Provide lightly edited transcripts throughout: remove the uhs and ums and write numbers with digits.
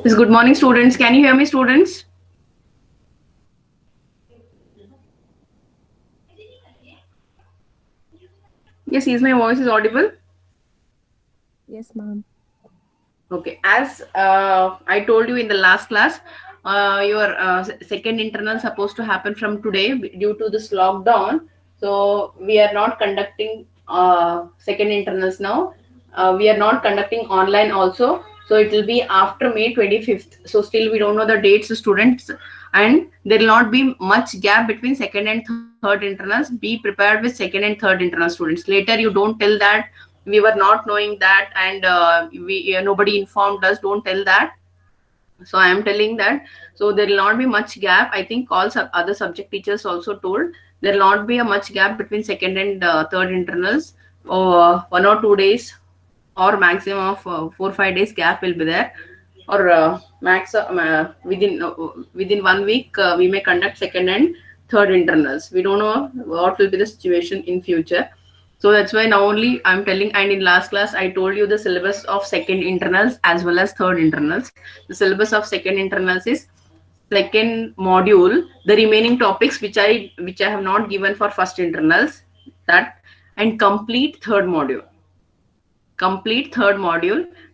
Yes, good morning, students. Can you hear me, students? Yes, is my voice is audible? Yes, ma'am. Okay. As I told you in the last class, your second internal supposed to happen from today due to this lockdown. So we are not conducting second internals now. We are not conducting online also. So it will be after May 25th. So still we don't know the dates, students, and there will not be much gap between second and third internals. Be prepared with second and third internal students. Later you don't tell that we were not knowing that, and nobody informed us. Don't tell that. So I am telling that. So there will not be much gap. I think all other subject teachers also told there will not be a much gap between second and third internals, or 1 or 2 days, or maximum of 4 or 5 days gap will be there, or within 1 week we may conduct second and third internals. We don't know what will be the situation in future. So that's why now only I'm telling. And in last class I told you the syllabus of second internals as well as third internals. The syllabus of second internals is second module, the remaining topics which I have not given for first internals, that, and complete third module.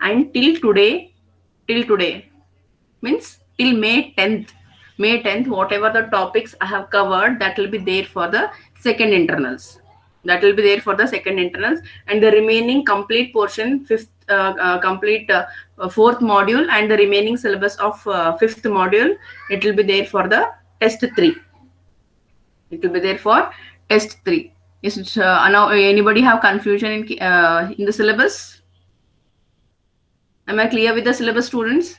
And till today means till May 10th, whatever the topics I have covered, that will be there for the second internals. And the remaining complete portion, fourth module, and the remaining syllabus of fifth module, it will be there for the test 3. It will be there for test 3. Is now anybody have confusion in the syllabus? Am I clear with the syllabus, students?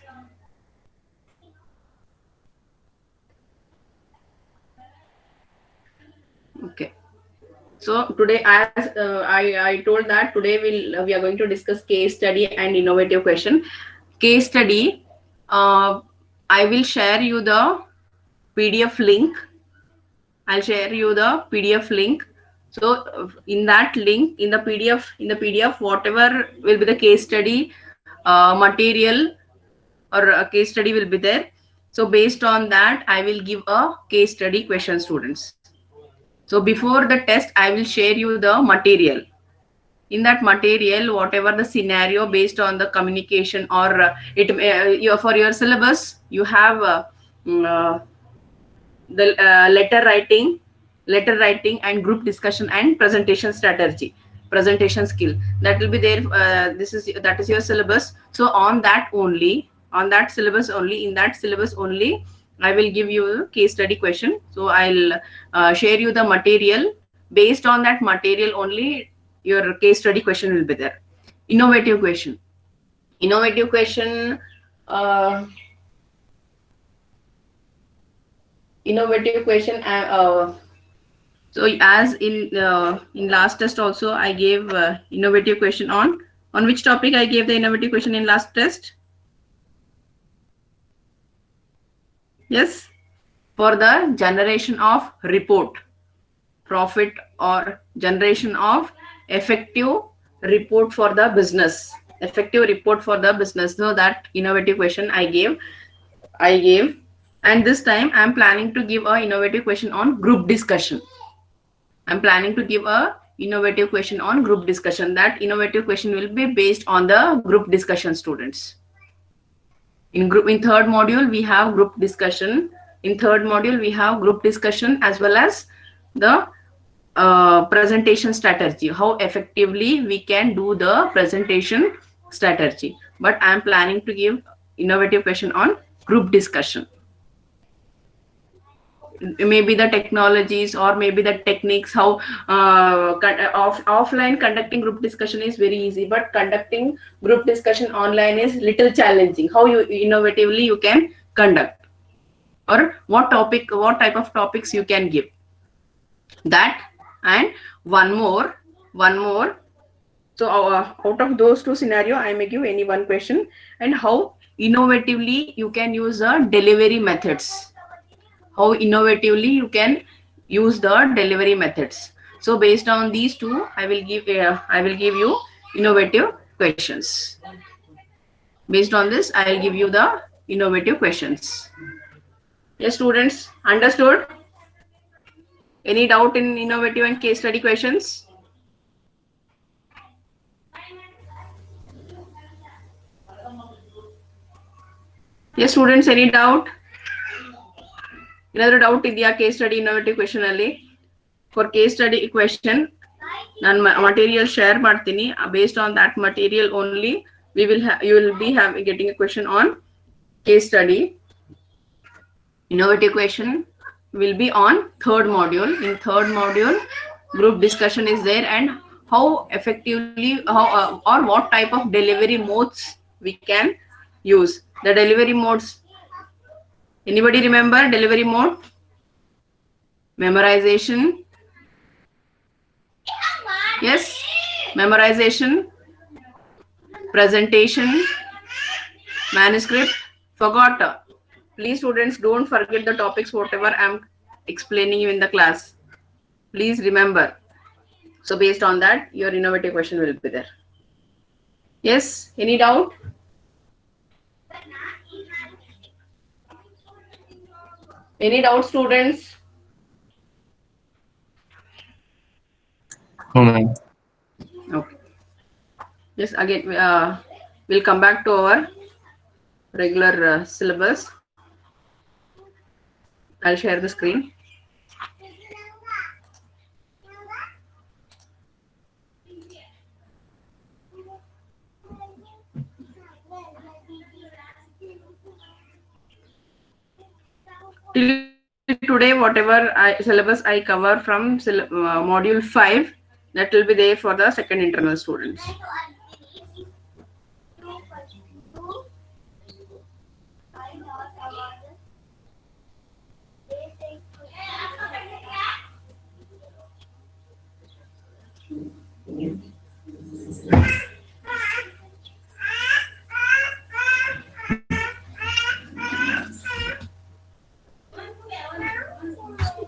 Okay. So today, as I told that today we are going to discuss case study and innovative question. Case study. I will share you the PDF link. I'll share you the PDF link. So in that link, in the PDF, whatever will be the case study material, or a case study will be there. So based on that, I will give a case study question, students. So before the test, I will share you the material. In that material, whatever the scenario based on the communication, or for your syllabus, you have mm, uh, the letter writing and group discussion and presentation strategy, presentation skill, that will be there. That is your syllabus. So on that syllabus only, in that syllabus only, I will give you a case study question. So I'll share you the material. Based on that material only, your case study question will be there. Innovative question. uh, Innovative question. So as in last test also, I gave innovative question on which topic I gave the innovative question in last test. Yes, for the generation of report, profit, or generation of effective report for the business, so that innovative question I gave. And this time I'm planning to give a innovative question on group discussion. I'm planning to give a innovative question on group discussion. That innovative question will be based on the group discussion, students. In third module we have group discussion. As well as the presentation strategy, how effectively we can do the presentation strategy. But I am planning to give innovative question on group discussion. Maybe the technologies, or maybe the techniques, how offline conducting group discussion is very easy, but conducting group discussion online is little challenging. How you innovatively you can conduct, or what type of topics you can give, that. And one more. So out of those two scenario, I may give any one question. And how innovatively you can use the delivery methods. So based on these two, I will give you innovative questions. Based on this, I will give you the innovative questions. Yes, students, understood? Any doubt in innovative and case study questions? Yes, students, any doubt? Another doubt in the case study innovative question ಅಲ್ಲಿ. For case study question, ನಾನು material share ಮಾಡ್ತೀನಿ. Based on that material only, you will be getting a question on case study. Innovative question will be on third module. In third module, group discussion is there, and how effectively or what type of delivery modes we can use. The delivery modes, anybody remember delivery mode? Memorization. Yes, memorization, presentation, manuscript. Forgot. Please students, don't forget the topics whatever I'm explaining you in the class. Please remember. So based on that, your innovative question will be there. Yes, any doubt? Any doubt, students? No, ma'am. Okay. Yes, again, we'll come back to our regular syllabus. I'll share the screen. Till today, whatever syllabus I cover from module 5, that will be there for the second internal students.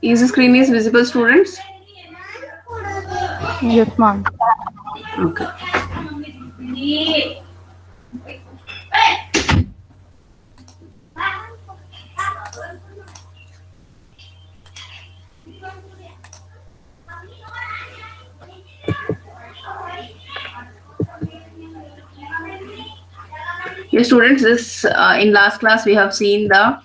Is the screen is visible, students? Yes, ma'am. Okay. Yes, students, this in last class we have seen the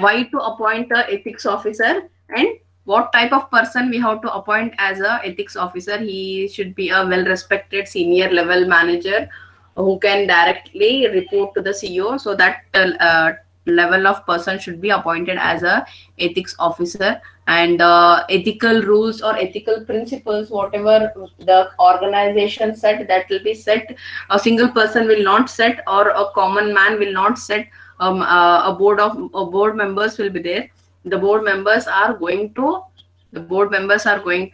why to appoint a ethics officer and what type of person we have to appoint as a ethics officer. He should be a well-respected senior level manager who can directly report to the CEO. So that level of person should be appointed as a ethics officer, and ethical rules or ethical principles, whatever the organization set, that will be set. A single person will not set, or a common man will not set. A board members will be there. The board members are going to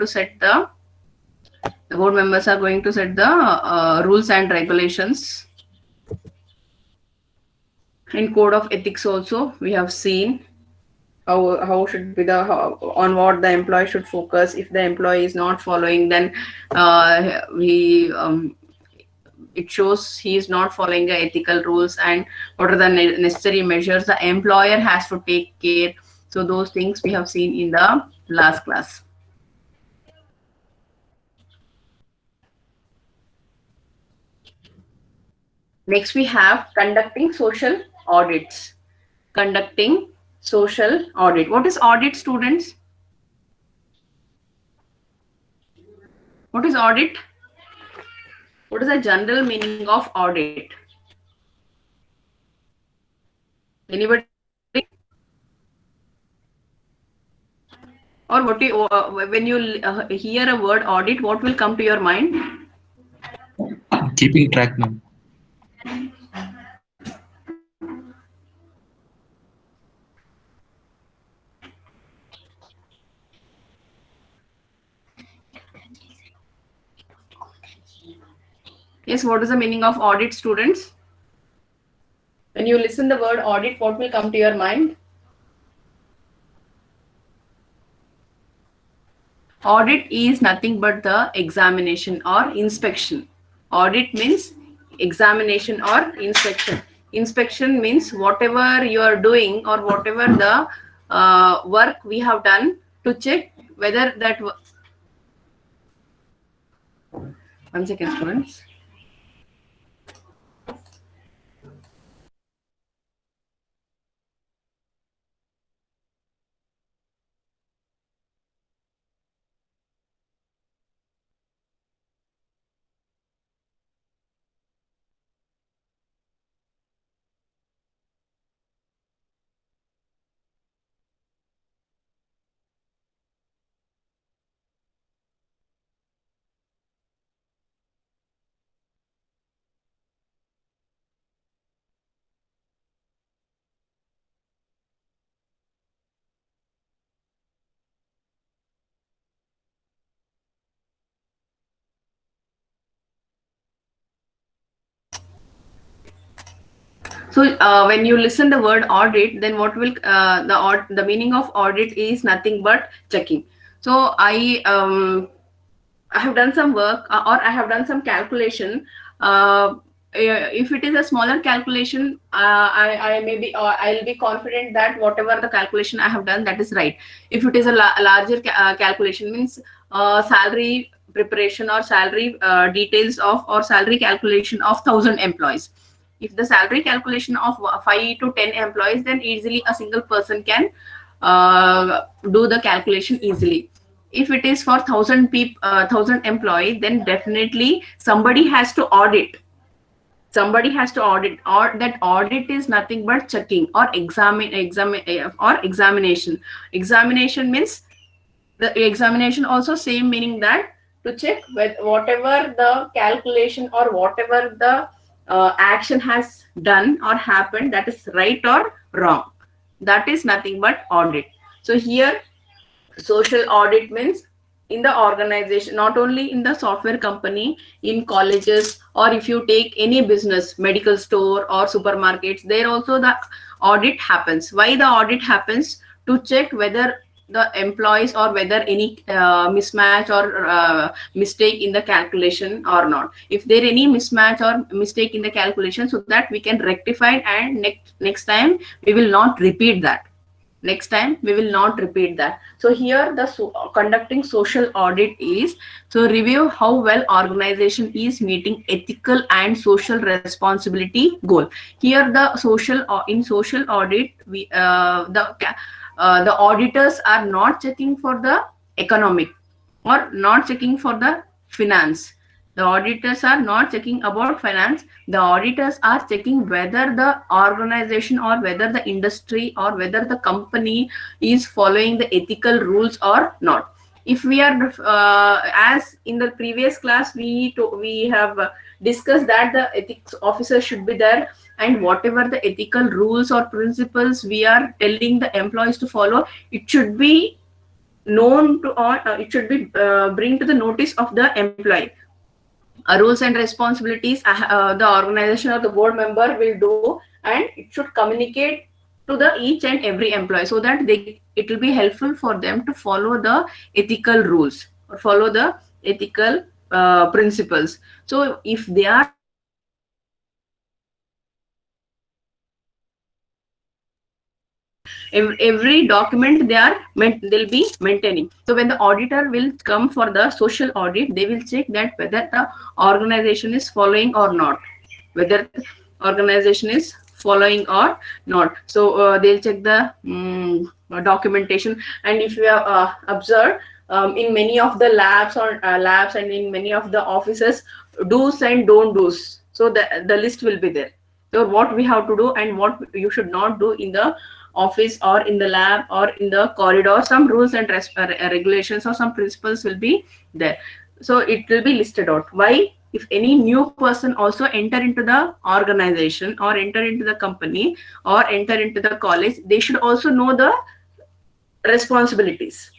set the rules and regulations. In code of ethics also we have seen how should be on what the employee should focus. If the employee is not following, then it shows he is not following the ethical rules, and what are the necessary measures the employer has to take care. So those things we have seen in the last class. Next we have conducting social audits. Conducting social audit. What is audit, students? What is audit? What is the general meaning of audit? Anybody? Or what do you, when you hear a word audit, what will come to your mind? Keeping track, ma'am. Yes, what is the meaning of audit, students? When you listen the word audit, what will come to your mind? Audit is nothing but the examination or inspection. Audit means examination or inspection. Inspection means whatever you are doing or whatever the work we have done to check whether that. 1 second, students. So when you listen the word audit, then what will the meaning of audit is nothing but checking. So I have done some work or I have done some calculation. If it is a smaller calculation, I maybe I'll be confident that whatever the calculation I have done, that is right. If it is a larger calculation, means salary preparation or salary details of or salary calculation of 1,000 employees. If the salary calculation of 5 to 10 employees, then easily a single person can do the calculation easily. If it is for 1,000 employees, then definitely somebody has to audit. Somebody has to audit, or that audit is nothing but checking or examination. Examination means the examination also same meaning, that to check whatever the calculation or whatever the action has done or happened, that is right or wrong. That is nothing but audit. So here social audit means in the organization, not only in the software company, in colleges, or if you take any business, medical store or supermarkets, there also the audit happens. Why the audit happens? To check whether the employees or whether any mismatch or mistake in the calculation or not. If there any mismatch or mistake in the calculation, so that we can rectify, and next time we will not repeat that. Next time we will not repeat that. So here the conducting social audit is to review how well organization is meeting ethical and social responsibility goal. Here the social in social audit, we the auditors are not checking for the economic or not checking for the finance. The auditors are not checking about finance. The auditors are checking whether the organization or whether the industry or whether the company is following the ethical rules or not. If we are as in the previous class, we have discussed that the ethics officer should be there, and whatever the ethical rules or principles we are telling the employees to follow, it should be known to, or it should be bring to the notice of the employee. Rules and responsibilities the organization or the board member will do, and it should communicate to the each and every employee, so that it will be helpful for them to follow the ethical rules or follow the ethical principles. So if they are every document they'll be maintaining. So when the auditor will come for the social audit, they will check that whether the organization is following or not, whether the organization is following or not. So they'll check the documentation. And if you have observed, in many of the labs or labs and in many of the offices, do's and don't do's, so the list will be there. So what we have to do and what you should not do in the office or in the lab or in the corridor, some rules and regulations or some principles will be there. So it will be listed out. Why? If any new person also enter into the organization or enter into the company or enter into the college, they should also know the responsibilities.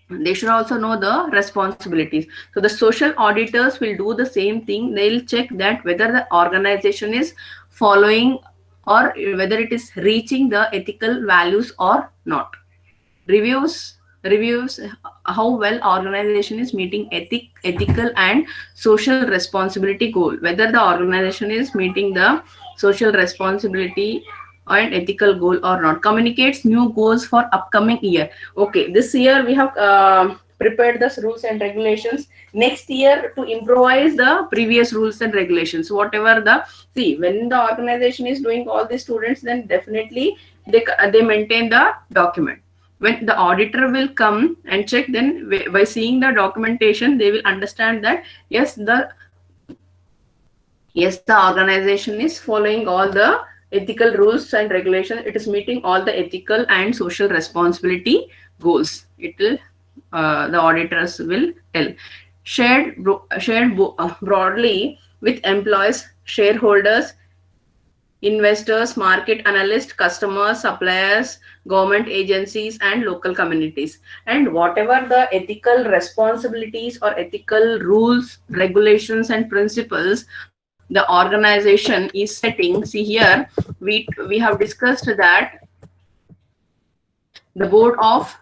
They should also know the responsibilities. So the social auditors will do the same thing. They'll check that whether the organization is following or whether it is reaching the ethical values or not. Reviews reviews how well organization is meeting ethical and social responsibility goal, whether the organization is meeting the social responsibility and ethical goal or not. Communicates new goals for upcoming year. Okay, this year we have prepared the rules and regulations. Next year to improvise the previous rules and regulations, whatever the, see, when the organization is doing all the students, then definitely they maintain the document. When the auditor will come and check, then by seeing the documentation they will understand that yes, the organization is following all the ethical rules and regulations, it is meeting all the ethical and social responsibility goals. It will, the auditors will tell. Shared broadly with employees, shareholders, investors, market analysts, customers, suppliers, government agencies, and local communities. And whatever the ethical responsibilities or ethical rules, regulations, and principles the organization is setting. See here, we have discussed that the board of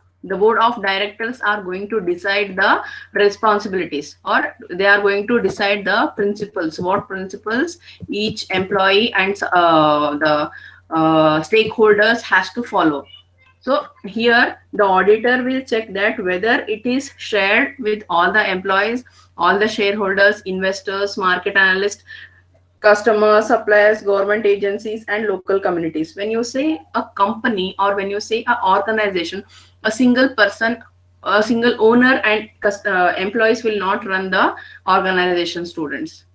directors are going to decide the responsibilities, or they are going to decide the principles, what principles each employee and the stakeholders has to follow. So here the auditor will check that whether it is shared with all the employees, all the shareholders, investors, market analysts, customers, suppliers, government agencies, and local communities. When you say a company or when you say an organization, a single person, a single owner, and employees will not run the organization, students.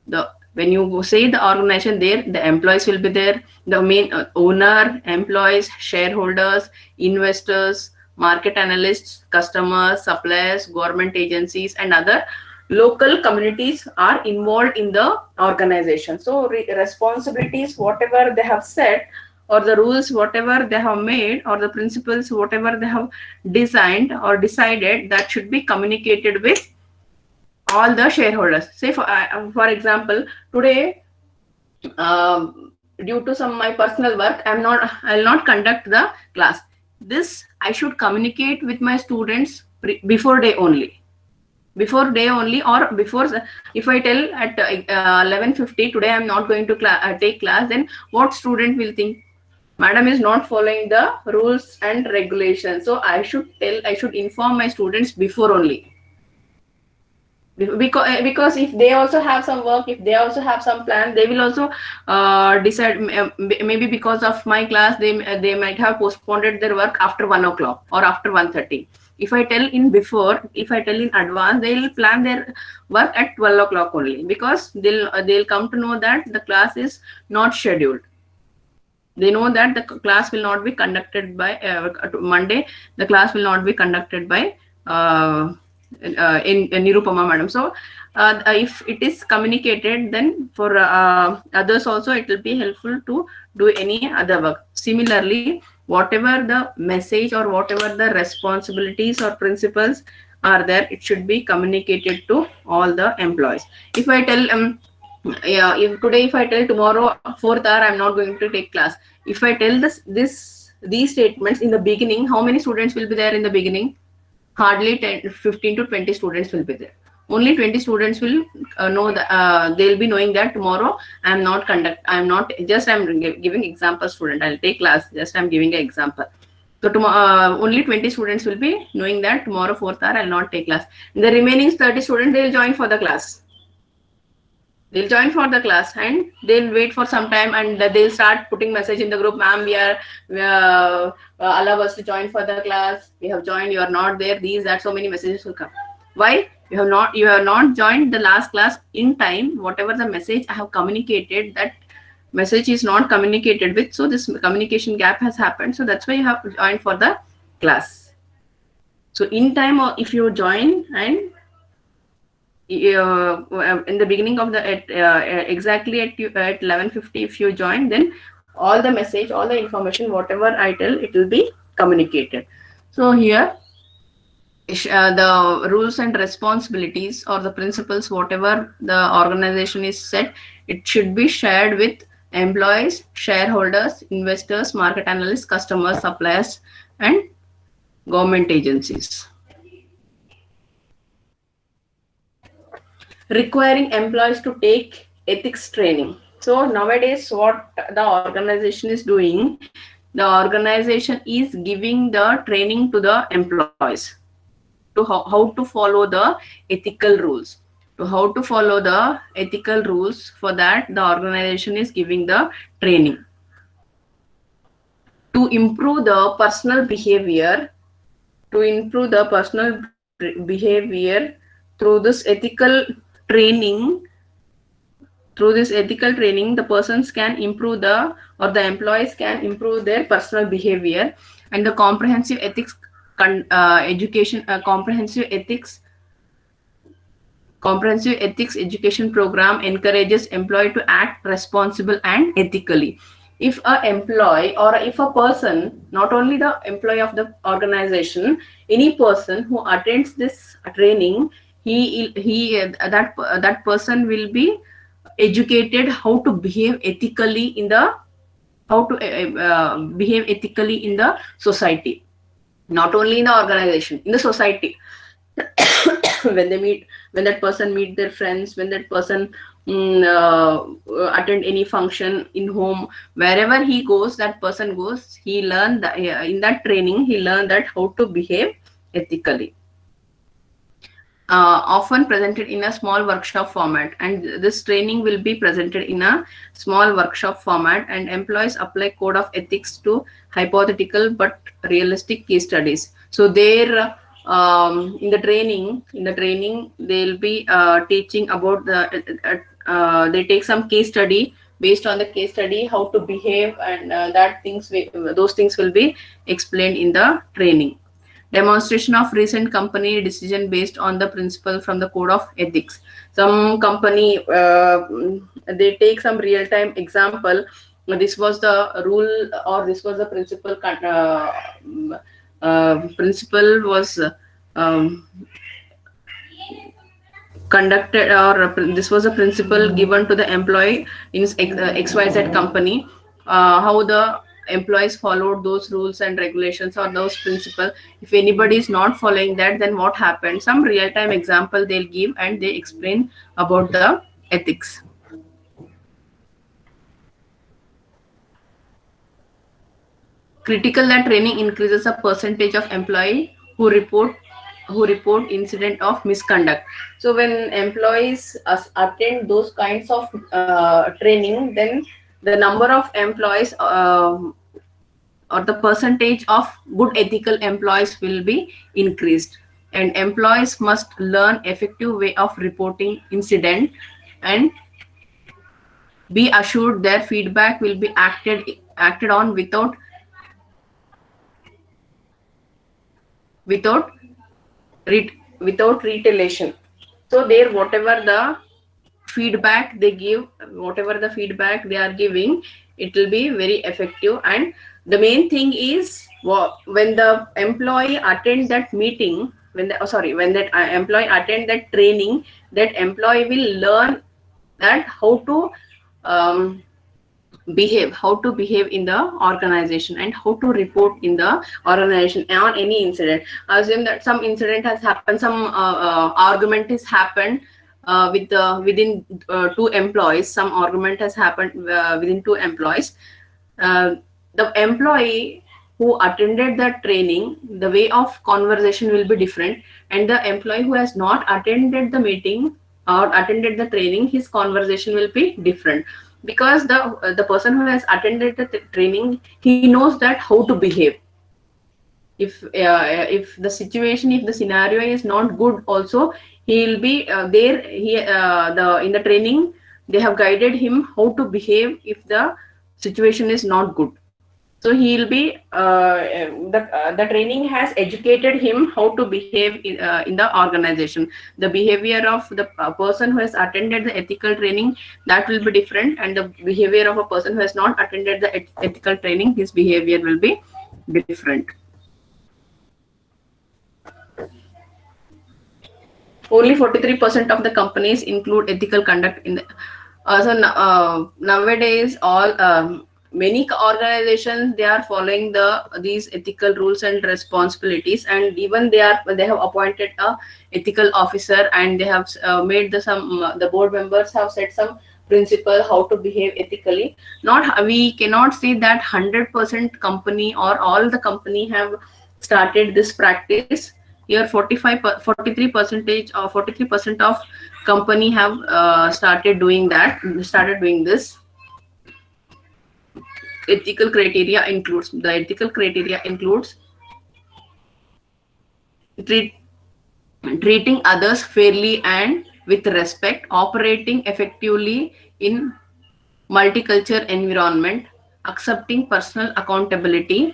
The when you say the organization, there the employees will be there, the main owner, employees, shareholders, investors, market analysts, customers, suppliers, government agencies, and other local communities are involved in the organization. So responsibilities whatever they have set, or the rules whatever they have made, or the principles whatever they have designed or decided, that should be communicated with all the shareholders. Say for example, today, due to some my personal work, I'll not conduct the class. This I should communicate with my students before day only, or before, if I tell at 11:50 today I'm not going to take class, then what student will think? Madam is not following the rules and regulations. So I should inform my students before only. Because if they also have some work, if they also have some plan, they will also decide, maybe because of my class they might have postponed their work after 1 o'clock or after 1:30. If I tell in before, if I tell in advance, they'll plan their work at 12 o'clock only, because they'll come to know that the class is not scheduled. They know that the class will not be conducted by Monday. The class will not be conducted by in Nirupama madam. So if it is communicated, then for others also it will be helpful to do any other work. Similarly, whatever the message or whatever the responsibilities or principles are there, it should be communicated to all the employees. If I tell yeah, if I tell tomorrow 4th hour I'm not going to take class, if I tell these statements in the beginning, how many students will be there in the beginning? Hardly 15 to 20 students will be there. Only 20 students will know that they'll be knowing that tomorrow I'm not giving example, student, I'll take class, just I'm giving an example. So tomorrow only 20 students will be knowing that tomorrow 4th hour I'll not take class. The remaining 30 students, they'll join for the class. They'll join for the class and they'll wait for some time, and they'll start putting message in the group, ma'am, we are allow us to join for the class, we have joined, you are not there, these that, so many messages will come. Why? You have not joined the last class in time. Whatever the message I have communicated, that message is not communicated with, so this communication gap has happened. So that's why you have joined for the class. So in time, or if you join and in the beginning of the exactly at 11:50 if you join, then all the message, all the information whatever I tell, it will be communicated. So here the rules and responsibilities or the principles whatever the organization is set, it should be shared with employees, shareholders, investors, market analysts, customers, suppliers, and government agencies. Requiring employees to take ethics training. So nowadays, what the organization is doing, the organization is giving the training to the employees to how to follow the ethical rules. To how to follow the ethical rules, for that the organization is giving the training. To improve the personal behavior, to improve the personal behavior through this ethical training, through this ethical training, the persons can improve the, or the employees can improve their personal behavior. And the comprehensive ethics education, comprehensive ethics education program encourages employee to act responsible and ethically. If a employee, or if a person, not only the employee of the organization, any person who attends this training, that person will be educated how to behave ethically in the, how to behave ethically in the society, not only in the organization, in the society. When they meet, when that person meet their friends, when that person attend any function in home, wherever he goes, that person goes, he learned that, in that training he learned that how to behave ethically. Often presented in a small workshop format, and this training will be presented in a small workshop format, and employees apply code of ethics to hypothetical but realistic case studies. So there, in the training they'll be teaching about the they take some case study. Based on the case study, how to behave, and those things will be explained in the training. Demonstration of recent company decision based on the principle from the code of ethics. Some company, they take some real time example. This was the rule, or this was the principle. Principle was um, conducted, or this was a principle given to the employee in XYZ company. How the employees followed those rules and regulations, or those principles. If anybody is not following that, then what happened? Some real time example they'll give, and they explain about the ethics. Critical that training increases the percentage of employee who report incident of misconduct. So when employees attend those kinds of training, then the number of employees, or the percentage of good ethical employees will be increased. And employees must learn effective way of reporting incident, and be assured their feedback will be acted on without without retaliation. So there, whatever the feedback they give, whatever the feedback they are giving, it will be very effective. And the main thing is, when the employee attend that meeting, when that employee attend that training, that employee will learn that how to um, how to behave in the organization, and how to report in the organization on any incident. Assume that some incident has happened, some argument has happened within two employees. Some argument has happened within two employees. uh, the employee who attended that training, the way of conversation will be different, and the employee who has not attended the meeting or attended the training, his conversation will be different. Because the person who has attended the training, he knows that how to behave. If the situation, if the scenario is not good also, he will be there. The in the training, they have guided him how to behave if the situation is not good. So he'll be the training has educated him how to behave in the organization. The behavior of the person who has attended the ethical training, that will be different, and the behavior of a person who has not attended the ethical training, his behavior will be different. Only 43% of the companies include ethical conduct in the. Nowadays, all many organizations, they are following these ethical rules and responsibilities, and even they have appointed a ethical officer, and they have made the board members have set some principle how to behave ethically. Not, we cannot say that 100% company or all the company have started this practice. Here 43 percentage or 43% of company have started doing this. Ethical criteria includes treat, treating others fairly and with respect, operating effectively in multicultural environment, accepting personal accountability,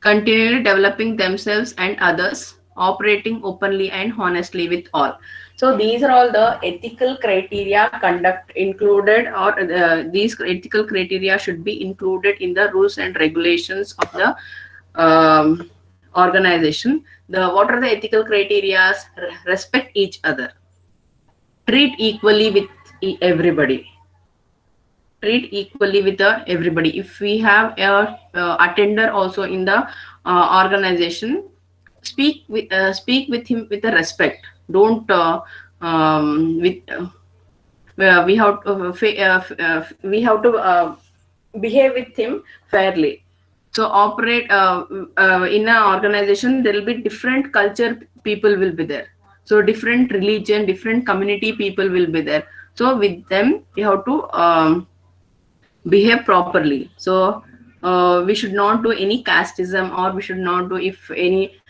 continually developing themselves and others, operating openly and honestly with all. So these are all the ethical criteria conduct included, or these ethical criteria should be included in the rules and regulations of the organization. The what are the ethical criteria? Respect each other, treat equally with everybody, treat equally with everybody. If we have a attender also in the organization, speak with him with a respect. Don't with we have to we have to behave with him fairly. So operate in an organization, there will be different culture people will be there, so different religion, different community people will be there. So with them you have to behave properly. So we should not do any casteism, or we should not do, if any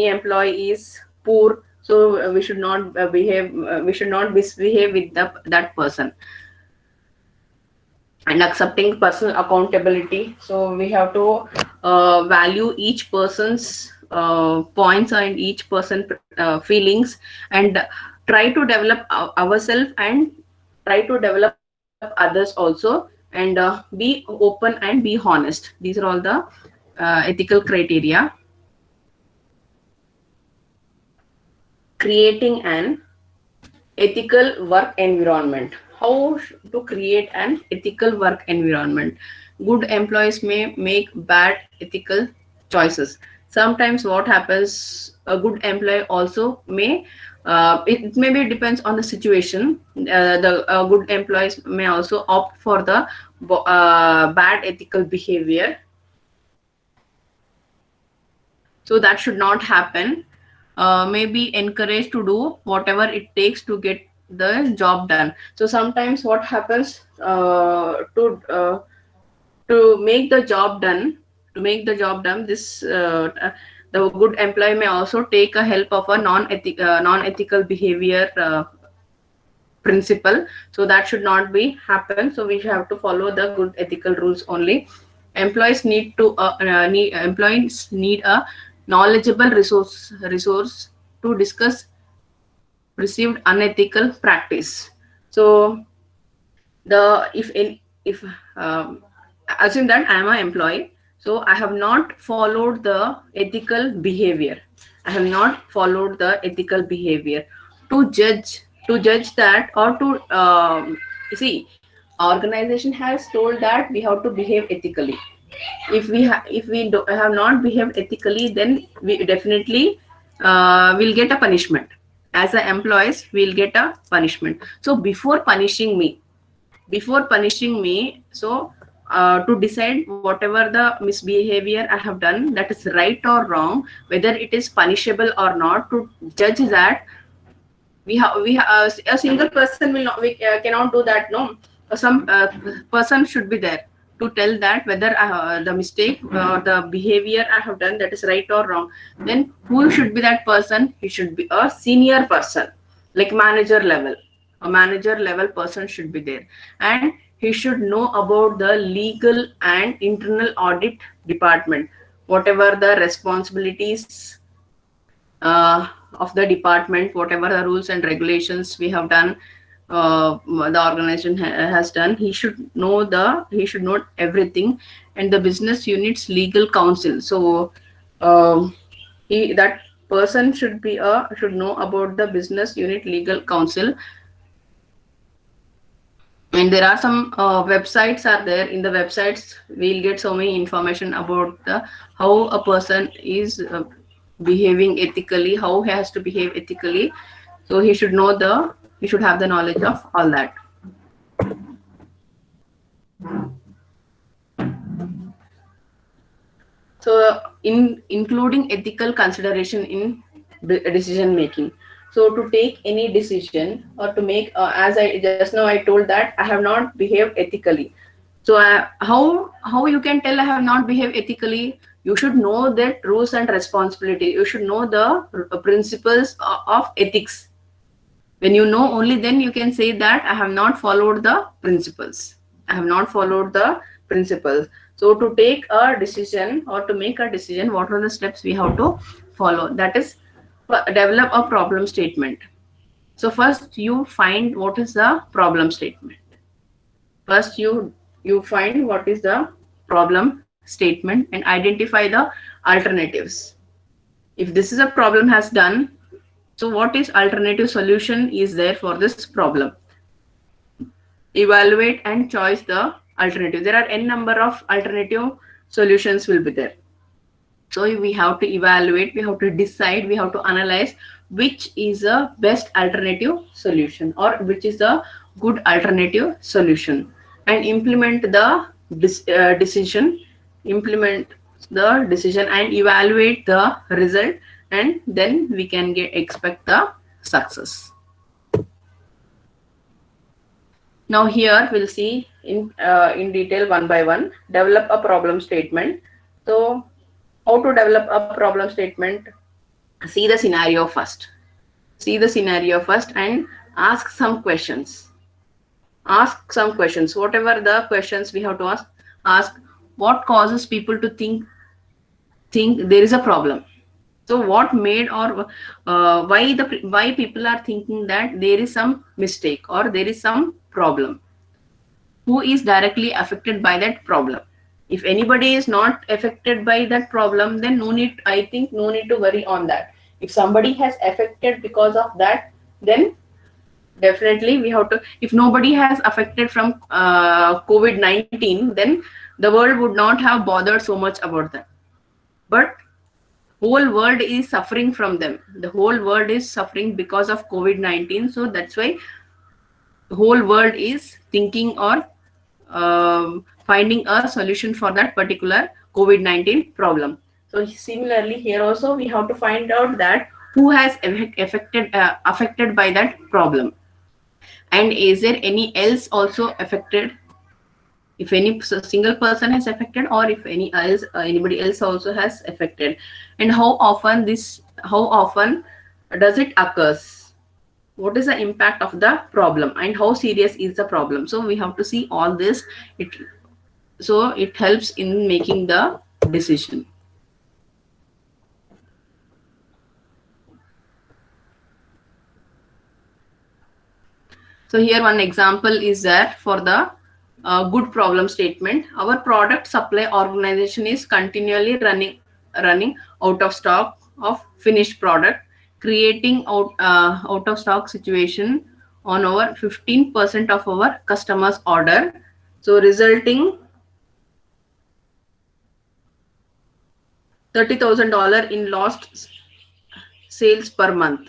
employee is poor, so we should not we should not misbehave with that person. And accepting personal accountability, so we have to value each person's points and each person feelings, and try to develop ourselves, and try to develop others also, and be open and be honest. These are all the ethical criteria. Creating an ethical work environment. How to create an ethical work environment? Good employees may make bad ethical choices. Sometimes what happens, a good employee also may it maybe depends on the situation. The good employees may also opt for the bad ethical behavior. So that should not happen. May be encouraged to do whatever it takes to get the job done. So sometimes what happens, to make the job done, this the good employee may also take a help of a non-ethical behavior principle. So that should not be happen. So we have to follow the good ethical rules only. Employees need a knowledgeable resource to discuss received unethical practice. So the if assume that I am an employee, so I have not followed the ethical behavior. I have not followed the ethical behavior. To judge that, or to see, organization has told that we have to behave ethically. If we have not behaved ethically, then we definitely will get a punishment. As a employees, we'll get a punishment. So before punishing me, so to decide whatever the misbehavior I have done, that is right or wrong, whether it is punishable or not, to judge that, a single person will not, we cannot do that, no. Some person should be there to tell that whether the mistake or the behavior I have done, that is right or wrong. Then who should be that person? He should be a senior person, like manager level. A manager level person should be there, and he should know about the legal and internal audit department, whatever the responsibilities of the department, whatever the rules and regulations we have done, the organization has done. He should know everything. And the business unit's legal counsel. So that person should know about the business unit legal counsel. And there are some websites are there. In the websites we'll get so many information about the how a person is behaving ethically, how he has to behave ethically. So he should have the knowledge of all that. So in including ethical consideration in decision making. So to take any decision or to make, as I just now I told that I have not behaved ethically. So how you can tell I have not behaved ethically? You should know that rules and responsibility. You should know the principles of ethics. When you know, only then you can say that I have not followed the principles. I have not followed the principles. So to take a decision or to make a decision, what are the steps we have to follow? That is, develop a problem statement. So first you find what is the problem statement. First you find what is the problem statement and identify the alternatives. If this is a problem has done, so what is alternative solution is there for this problem? Evaluate and choose the alternative. There are n number of alternative solutions will be there. So we have to evaluate, we have to decide, we have to analyze which is the best alternative solution or which is the good alternative solution, and implement the decision, implement the decision and evaluate the result, and then we can expect the success. Now here we'll see in detail one by one. Develop a problem statement. So how to develop a problem statement? See the scenario first. See the scenario first and ask some questions. Ask some questions. Whatever the questions we have to ask, ask what causes people to think there is a problem. So what made or why people are thinking that there is some mistake or there is some problem? Who is directly affected by that problem? If anybody is not affected by that problem, then no need, I think no need to worry on that. If somebody has affected because of that, then definitely we have to. If nobody has affected from COVID-19, then the world would not have bothered so much about that. But whole world is suffering from them. The whole world is suffering because of COVID-19. So that's why the whole world is thinking or finding a solution for that particular COVID-19 problem. So similarly here also we have to find out that who has affected by that problem, and is there any else also affected? If any single person has affected, or if anybody else also has affected, and how often does it occurs? What is the impact of the problem and how serious is the problem? So we have to see all this. It helps in making the decision. So here one example is there for the good problem statement. Our product supply organization is continually running out of stock of finished product, creating out of stock situation on over 15% of our customers order, so resulting $30,000 in lost sales per month.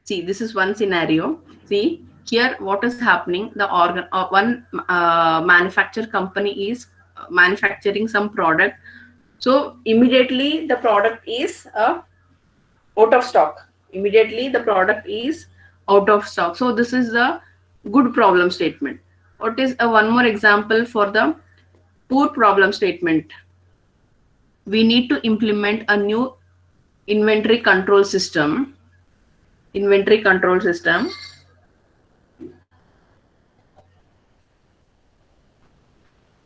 See, this is one scenario. See here what is happening. The one manufacturer company is manufacturing some product. So immediately the product is out of stock. Immediately the product is out of stock. So this is the good problem statement. What is one more example for the poor problem statement? We need to implement a new inventory control system. Inventory control system.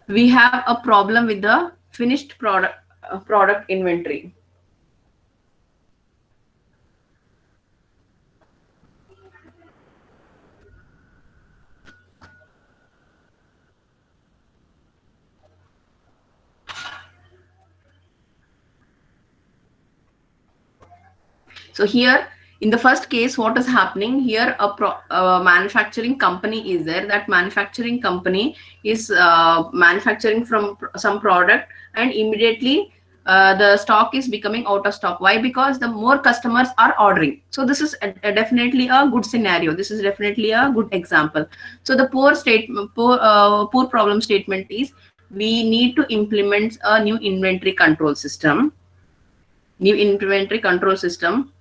We have a problem with the finished product inventory. So here In the first case, what is happening here? A manufacturing company is there. That manufacturing company is manufacturing from some product, and immediately the stock is becoming out of stock. Why? Because the more customers are ordering. So this is definitely a good scenario. This is definitely a good example. So the poor problem statement is, we need to implement a new inventory control system. New inventory control system.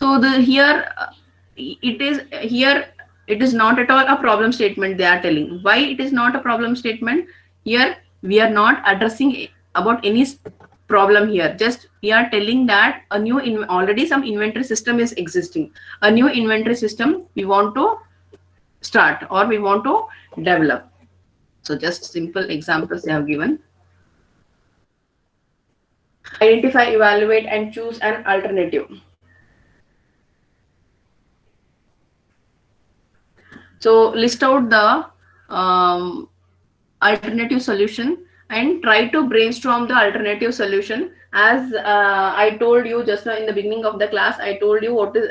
So the here it is not at all a problem statement they are telling. Why it is not a problem statement? Here we are not addressing about any problem here. Just we are telling that a new already some inventory system is existing. A new inventory system we want to start or we want to develop. So just simple examples they have given. Identify, evaluate, and choose an alternative. So list out the alternative solution and try to brainstorm the alternative solution. As I told you just now in the beginning of the class, I told you what is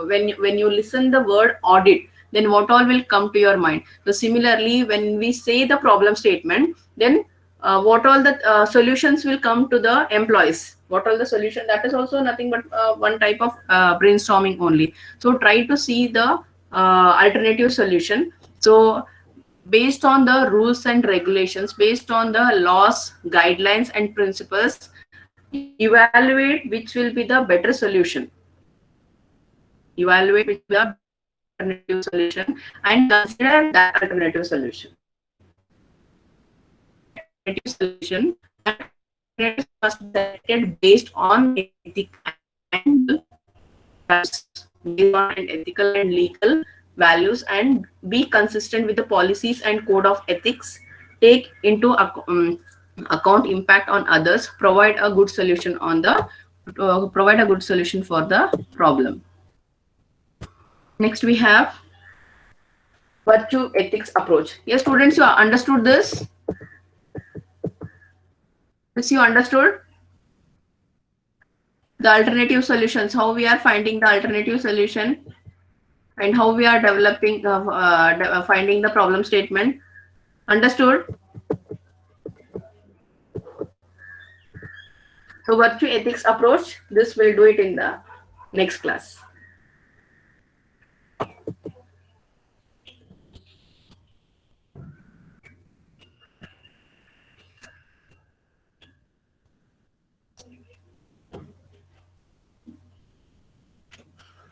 when you listen the word audit, then what all will come to your mind. So similarly, when we say the problem statement, then what all the solutions will come to the employees. What all the solution, that is also nothing but one type of brainstorming only. So try to see the alternative solution. So based on the rules and regulations, based on the laws, guidelines, and principles, evaluate which will be the better solution. Evaluate which will be the alternative solution and consider that alternative solution. Alternative solution, that alternative must be selected based on ethical and based on ethical and legal values, and be consistent with the policies and code of ethics, take into account impact on others, provide a good solution on the provide a good solution for the problem. Next we have virtue ethics approach. Yes, students, you understood this? Yes, you understood the alternative solutions, how we are finding the alternative solution and how we are developing finding the problem statement. Understood? So virtue ethics approach, this we'll do it in the next class.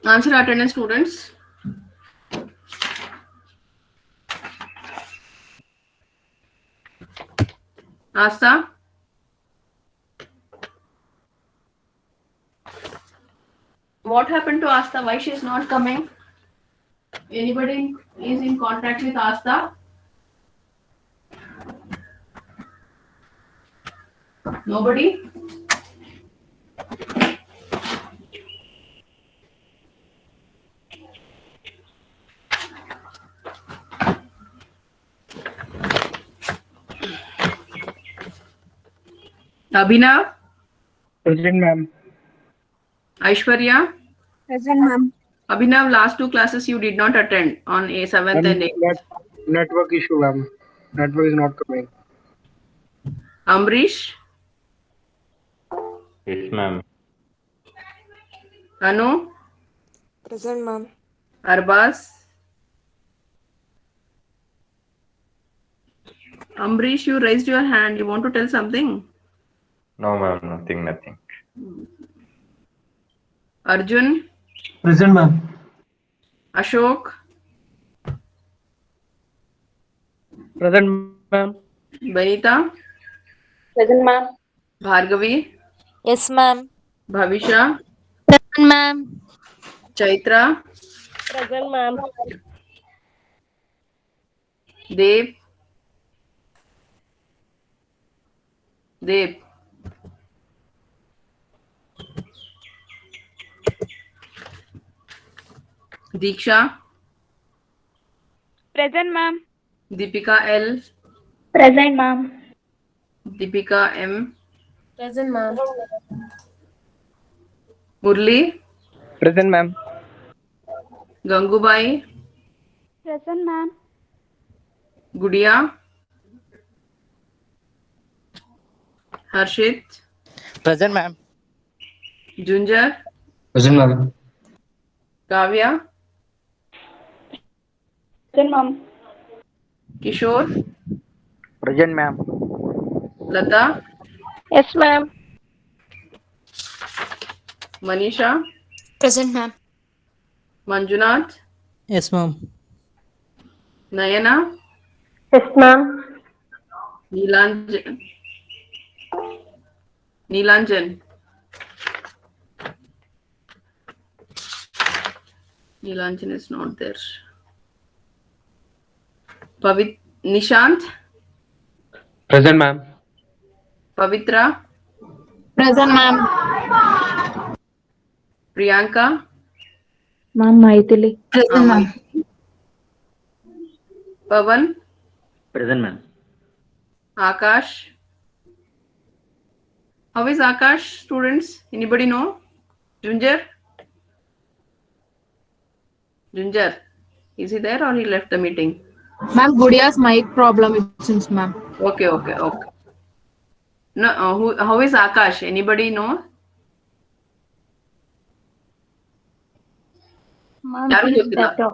Answer attendance, students. Asta? What happened to Asta? Why she is not coming? Anybody is in contact with Asta? Nobody? Abhinav? Present, ma'am. Aishwarya? Present, ma'am. Abhinav, last two classes you did not attend on a 7th and 8th. Network issue, ma'am. Network is not coming. Amrish? Yes, ma'am. Anu? Present, ma'am. Arbaz? Amrish, you raised your hand. You want to tell something? No, ma'am. Nothing. Arjun? Present, ma'am. Ashok? Present, ma'am. Benita? Present, ma'am. Bhargavi? Yes, ma'am. Bhavisha? Present, ma'am. Chaitra? Present, ma'am. Dev? Dev? Diksha? Present, ma'am. Deepika L? Present, ma'am. Deepika M? Present, ma'am. Murli? Present, ma'am. Gangubai, Present, ma'am. Gudia, Harshit, Present, ma'am. Junjar, Present, ma'am. Kavya, Present, ma'am. Kishore, Present, ma'am. Lata, Yes, ma'am. Manisha, Present, ma'am. Manjunath, Yes, ma'am. Nayana, Yes, ma'am. Neelanjan, Neelanjan, Neelanjan is not there. Nishant, Present, ma'am. Pavitra, Present, ma'am. Priyanka, Ma'am, Maithili. Present, ma'am. Pavan, Present, ma'am. Akash. How is Akash, students? Anybody know? Junjar? Junjar, is he there or he left the meeting? Ma'am, Gudia's mic problem it seems, ma'am. Okay. No, how is Akash? Anybody know? Ma'am, ಯಾರು he's ಗೊತ್ತಿಲ್ಲ. better.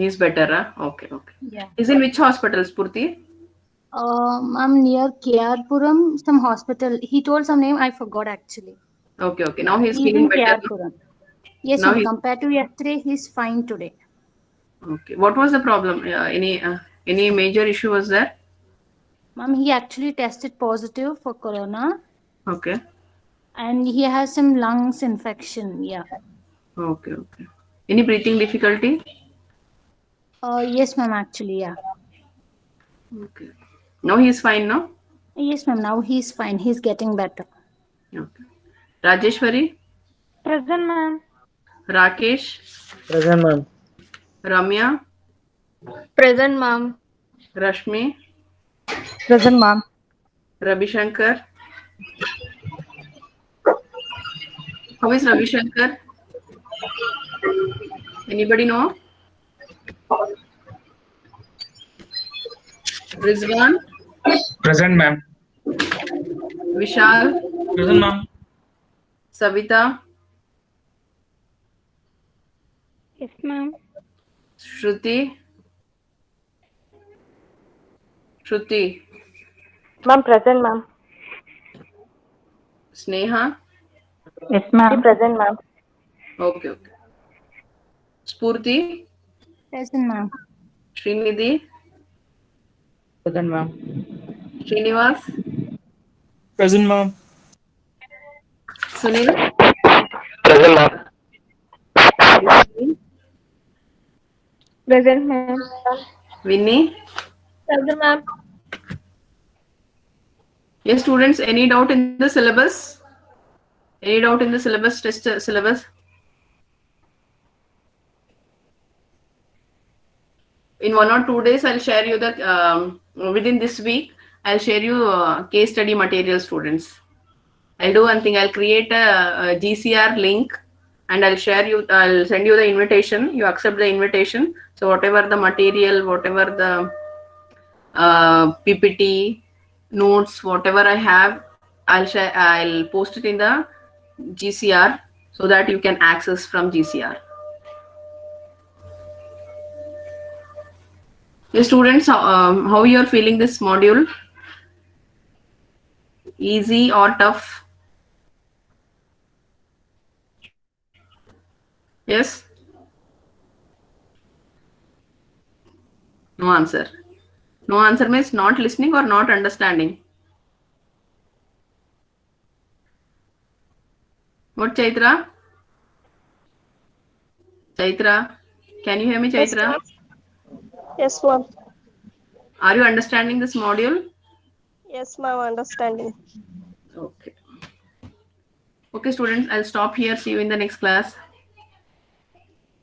He's better, huh? Okay. Yeah. He's in which hospital, Spurti? Ma'am, near KR-Puram, some hospital. He told some name, I forgot actually. Okay. Now he's He's feeling in better. KR-Puram. Yes, Now ma'am. he- Compared to yesterday, he's fine today. Okay. What was the problem? Any major issue was there? Ma'am, he actually tested positive for corona Okay. and he has some lungs infection. Yeah. Okay. Any breathing difficulty? Yes, ma'am, actually, yeah. Okay. Now he's fine, no? Yes, ma'am. Now he's fine. He's getting better. Okay. Rajeshwari, Present, ma'am. Rakesh, Present, ma'am. Ramya, Present, ma'am. Rashmi, Present, ma'am. Ravi Shankar. How is Ravi Shankar? Anybody know? Rizwan, Present, ma'am. Vishal, Present, ma'am. Savita, Yes, ma'am. Shruti, Ma'am, present, ma'am. Sneha. Yes, ma'am. Present, ma'am. Okay. Spurti, Present, ma'am. Srinidhi, Present, ma'am. Srinivas, Present, ma'am. Sunil, Present, ma'am. Present, ma'am. Vinny. Present, ma'am. Yes, students, any doubt in the syllabus? Any doubt in the syllabus, test syllabus? In 1 or 2 days, I'll share you the, within this week, I'll share you case study material, students. I'll do one thing, I'll create a GCR link and I'll send you the invitation. You accept the invitation. So whatever the material, whatever the PPT, notes, whatever I have, I'll post it in the GCR so that you can access from GCR. Yes, students, how you are feeling this module? Easy or tough? Yes? No answer. No answer means not listening or not understanding. What, Chaitra? Chaitra, can you hear me, Chaitra? Yes, ma'am. Are you understanding this module? Yes, ma'am. Understanding. Okay. Okay, students, I'll stop here. See you in the next class.